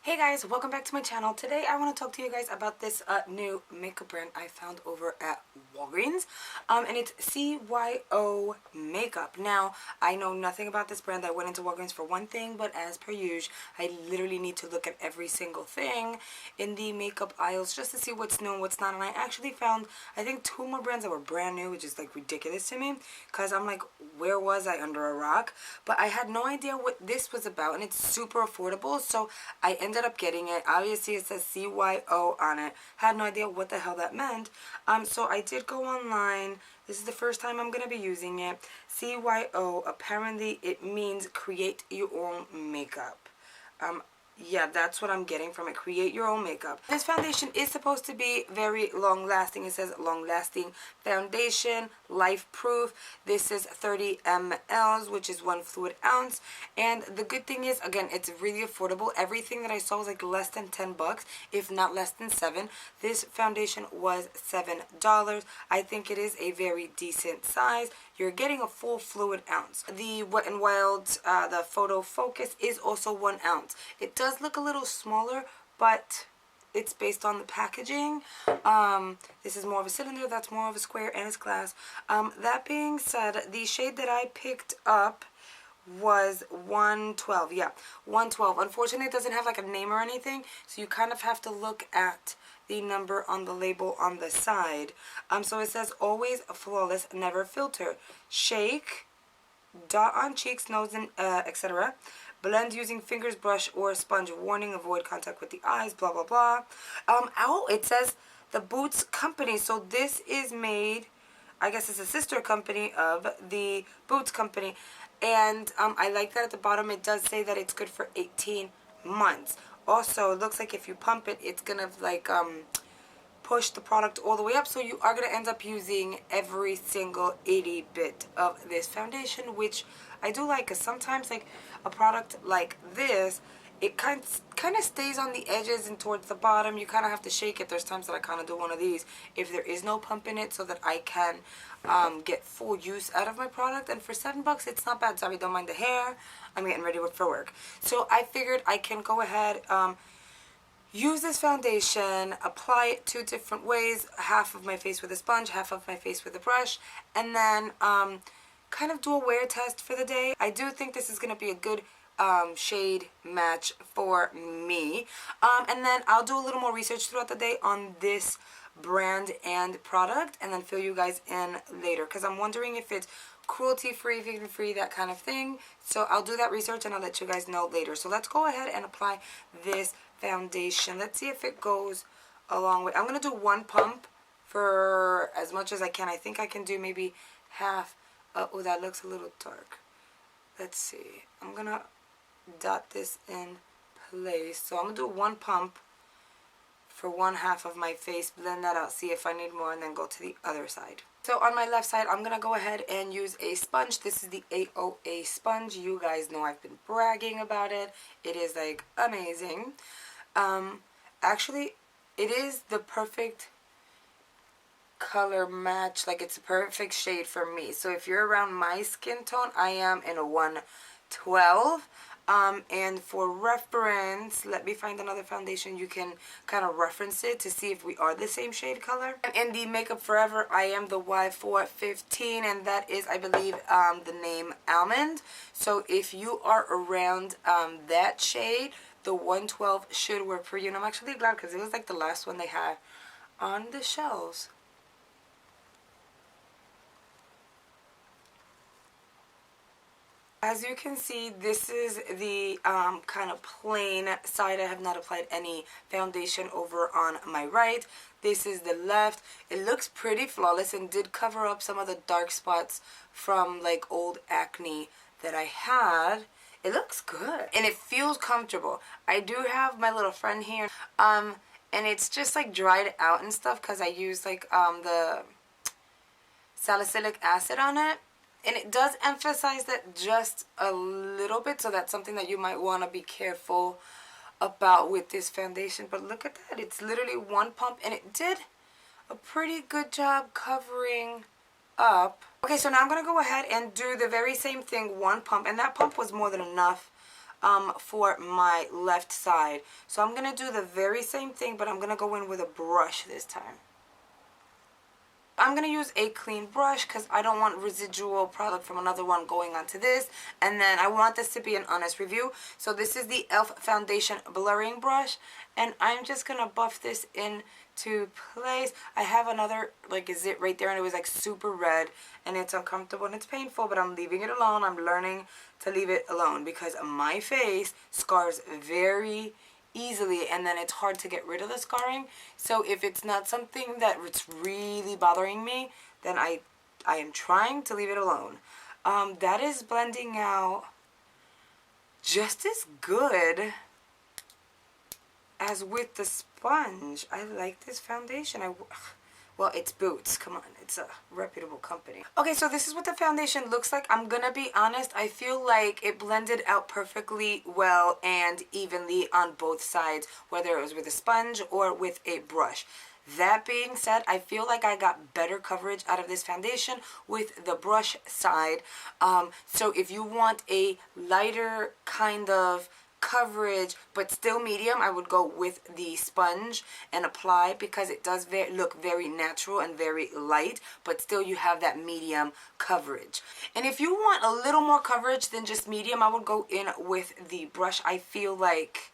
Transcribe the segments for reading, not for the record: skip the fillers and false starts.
Hey guys, welcome back to my channel. Today I want to talk to you guys about this new makeup brand I found over at Walgreens. And it's C.Y.O makeup. Now, I know nothing about this brand. I went into Walgreens for one thing, but as per usual, I literally need to look at every single thing in the makeup aisles just to see what's new and what's not. And I actually found, I think, two more brands that were brand new, which is like ridiculous to me because I'm like, where was I under a rock? But I had no idea what this was about, and it's super affordable, so I ended up getting it. Obviously it says C.Y.O on it. Had no idea what the hell that meant. So I did go online. This is the first time I'm going to be using it. C.Y.O, apparently it means create your own makeup. Yeah, that's what I'm getting from it. Create your own makeup. This foundation is supposed to be very long lasting. It says long lasting foundation, life proof. This is 30 mLs, which is 1 fluid ounce. And the good thing is, again, it's really affordable. Everything that I saw was like less than 10 bucks, if not less than 7. This foundation was $7. I think it is a very decent size. You're getting a full fluid ounce. The Wet n Wild, the Photo Focus is also 1 ounce. It does look a little smaller, but it's based on the packaging. This is more of a cylinder, that's more of a square, and it's glass. That being said, the shade that I picked up was 112. Yeah, 112. Unfortunately, it doesn't have like a name or anything, so you kind of have to look at the number on the label on the side. So it says always flawless, never filter. Shake, dot on cheeks, nose, and etc. Blend using fingers, brush, or sponge. Warning, avoid contact with the eyes, blah, blah, blah. Oh, it says the Boots Company. So this is made, I guess it's a sister company of the Boots Company. And I like that at the bottom it does say that it's good for 18 months. Also, it looks like if you pump it, it's going to like push the product all the way up, so you are going to end up using every single 80 bit of this foundation, which I do like, because sometimes like a product like this, it kind of stays on the edges and towards the bottom. You kind of have to shake it. There's times that I kind of do one of these if there is no pump in it, so that I can get full use out of my product. And for $7, it's not bad. Sorry, don't mind the hair. I'm getting ready for work, so I figured I can go ahead, use this foundation, apply it 2 different ways, half of my face with a sponge, half of my face with a brush, and then kind of do a wear test for the day. I do think this is going to be a good shade match for me. And then I'll do a little more research throughout the day on this brand and product, and then fill you guys in later, because I'm wondering if it's cruelty-free, vegan-free, that kind of thing. So I'll do that research and I'll let you guys know later. So let's go ahead and apply this foundation. Let's see if it goes a long way. I'm going to do 1 pump for as much as I can. I think I can do maybe half. Oh, that looks a little dark. Let's see. I'm going to dot this in place. So I'm going to do 1 pump for 1/2 of my face, blend that out, see if I need more, and then go to the other side. So on my left side, I'm going to go ahead and use a sponge. This is the AOA sponge. You guys know I've been bragging about it. It is like amazing. Actually, it is the perfect color match. Like, it's a perfect shade for me. So if you're around my skin tone, I am in a 112. And for reference, let me find another foundation you can kind of reference it to see if we are the same shade color. In the Makeup Forever, I am the Y415, and that is, I believe, the name Almond. So if you are around that shade, the 112 should work for you. And I'm actually glad, because it was like the last one they had on the shelves. As you can see, this is the kind of plain side. I have not applied any foundation over on my right. This is the left. It looks pretty flawless and did cover up some of the dark spots from like old acne that I had. It looks good and it feels comfortable. I do have my little friend here, and it's just like dried out and stuff because I used like the salicylic acid on it. And it does emphasize that just a little bit, so that's something that you might want to be careful about with this foundation. But look at that. It's literally 1 pump, and it did a pretty good job covering up. Okay, so now I'm going to go ahead and do the very same thing, 1 pump. And that pump was more than enough for my left side. So I'm going to do the very same thing, but I'm going to go in with a brush this time. I'm going to use a clean brush because I don't want residual product from another one going onto this. And then I want this to be an honest review. So this is the e.l.f. Foundation Blurring Brush. And I'm just going to buff this into place. I have another like a zit right there and it was like super red. And it's uncomfortable and it's painful. But I'm leaving it alone. I'm learning to leave it alone because my face scars very easily, and then it's hard to get rid of the scarring. So if it's not something that it's really bothering me, then I am trying to leave it alone. That is blending out just as good as with the sponge. I like this foundation. Well, it's Boots. Come on, it's a reputable company. Okay, so this is what the foundation looks like. I'm gonna be honest, I feel like it blended out perfectly well and evenly on both sides, whether it was with a sponge or with a brush. That being said, I feel like I got better coverage out of this foundation with the brush side. So if you want a lighter kind of coverage but still medium, I would go with the sponge and apply because it does look very natural and very light, but still you have that medium coverage. And if you want a little more coverage than just medium, I would go in with the brush. I feel like,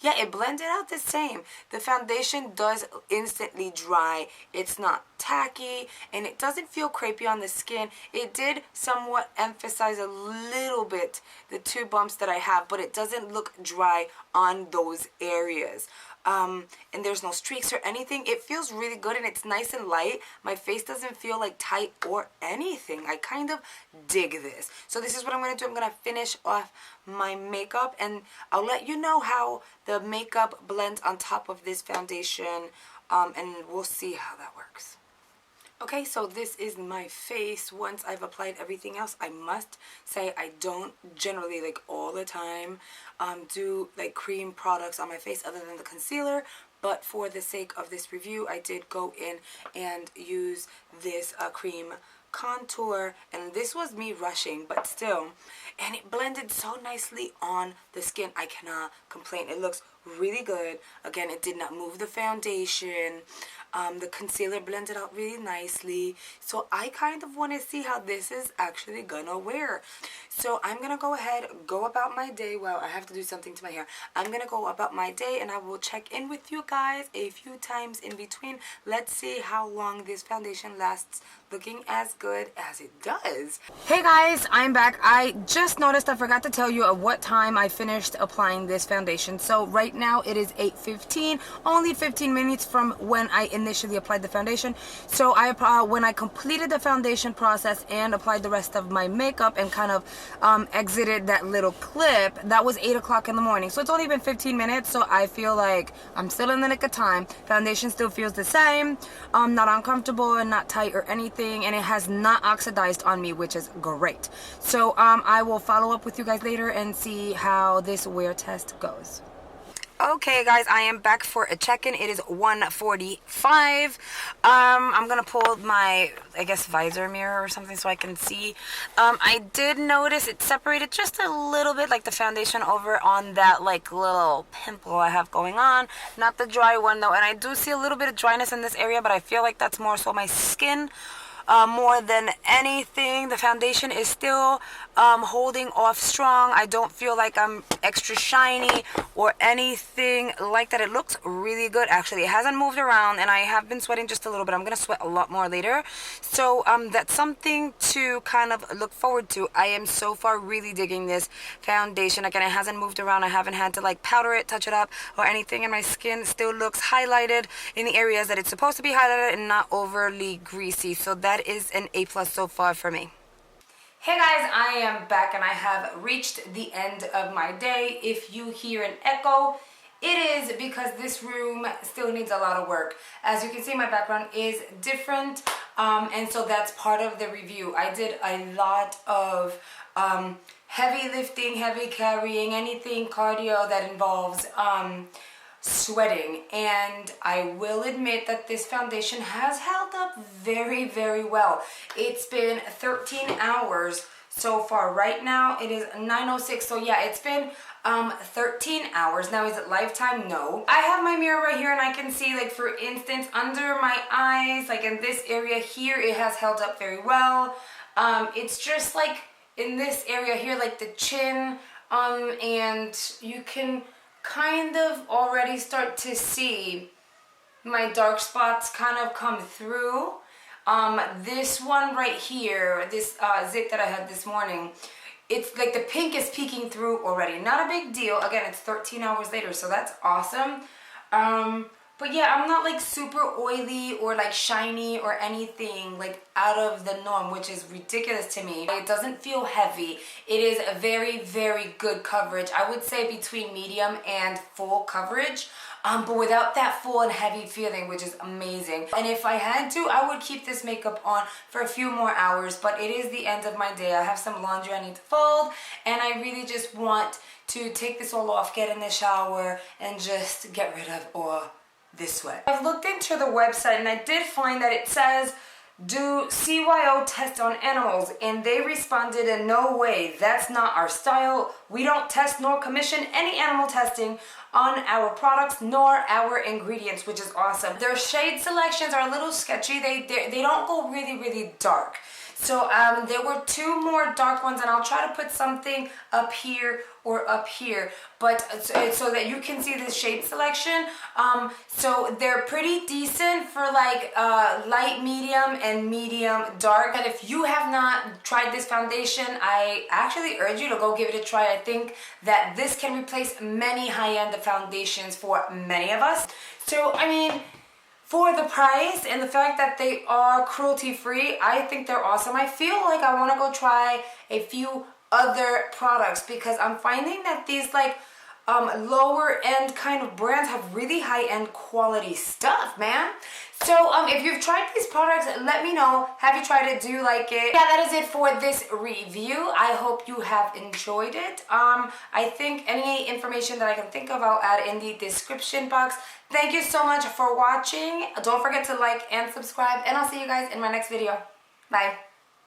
yeah, it blended out the same. The foundation does instantly dry. It's not tacky and it doesn't feel crepey on the skin. It did somewhat emphasize a little bit the two bumps that I have, but it doesn't look dry on those areas. And there's no streaks or anything. It feels really good and it's nice and light. My face doesn't feel like tight or anything. I kind of dig this. So this is what I'm going to do. I'm going to finish off my makeup and I'll let you know how the makeup blends on top of this foundation, and we'll see how that works. Okay, so this is my face once I've applied everything else. I must say I don't generally, like all the time, do like cream products on my face other than the concealer. But for the sake of this review, I did go in and use this cream contour, and this was me rushing, but still, and it blended so nicely on the skin. I cannot complain. It looks really good. Again, it did not move the foundation. The concealer blended out really nicely. So I kind of want to see how this is actually gonna wear. So I'm gonna go ahead, go about my day. Well, I have to do something to my hair. I'm gonna go about my day and I will check in with you guys a few times in between. Let's see how long this foundation lasts looking as good as it does. Hey guys, I'm back. I just noticed I forgot to tell you at what time I finished applying this foundation. So right now it is 8:15, only 15 minutes from when I initially applied the foundation. So when I completed the foundation process and applied the rest of my makeup and kind of exited that little clip, that was 8 o'clock in the morning. So it's only been 15 minutes, so I feel like I'm still in the nick of time. Foundation still feels the same, not uncomfortable and not tight or anything, and it has not oxidized on me, which is great. So I will follow up with you guys later and see how this wear test goes. Okay guys, I am back for a check-in. It is 1:45. I'm gonna pull my, I guess, visor mirror or something so I can see. I did notice it separated just a little bit, like the foundation over on that like little pimple I have going on. Not the dry one though, and I do see a little bit of dryness in this area, but I feel like that's more so my skin. More than anything, the foundation is still holding off strong. I don't feel like I'm extra shiny or anything like that. It looks really good actually. It hasn't moved around and I have been sweating just a little bit. I'm gonna sweat a lot more later, so that's something to kind of look forward to. I am so far really digging this foundation. Again, it hasn't moved around. I haven't had to like powder it, touch it up or anything, and my skin still looks highlighted in the areas that it's supposed to be highlighted and not overly greasy. So that is an A+ so far for me. Hey guys, I am back and I have reached the end of my day. If you hear an echo, it is because this room still needs a lot of work. As you can see, my background is different, and so that's part of the review. I did a lot of heavy lifting, heavy carrying, anything cardio that involves sweating, and I will admit that this foundation has held up very, very well. It's been 13 hours so far. Right now it is 9:06, so yeah, it's been 13 hours. Now, is it lifetime? No. I have my mirror right here and I can see, like, for instance, under my eyes, like in this area here, it has held up very well. It's just like in this area here, like the chin, and you can kind of already start to see my dark spots kind of come through. This one right here, this zit that I had this morning, it's like the pink is peeking through already. Not a big deal. Again, it's 13 hours later, so that's awesome. But yeah, I'm not like super oily or like shiny or anything like out of the norm, which is ridiculous to me. It doesn't feel heavy. It is a very, very good coverage. I would say between medium and full coverage. But without that full and heavy feeling, which is amazing. And if I had to, I would keep this makeup on for a few more hours, but it is the end of my day. I have some laundry I need to fold, and I really just want to take this all off, get in the shower, and just get rid of all this sweat. I've looked into the website, and I did find that it says, do C.Y.O test on animals, and they responded in no way. That's not our style. We don't test nor commission any animal testing on our products nor our ingredients, which is awesome. Their shade selections are a little sketchy. They don't go really, really dark. So there were two more dark ones, and I'll try to put something up here or up here, but so that you can see the shade selection. So they're pretty decent for like light medium and medium dark. And if you have not tried this foundation, I actually urge you to go give it a try. I think that this can replace many high-end foundations for many of us. So I mean, for the price and the fact that they are cruelty-free, I think they're awesome. I feel like I want to go try a few other products because I'm finding that these like lower end kind of brands have really high-end quality stuff, man. So if you've tried these products, let me know. Have you tried it? Do you like it? Yeah, that is it for this review. I hope you have enjoyed it. I think any information that I can think of, I'll add in the description box. Thank you so much for watching. Don't forget to like and subscribe, and I'll see you guys in my next video. Bye.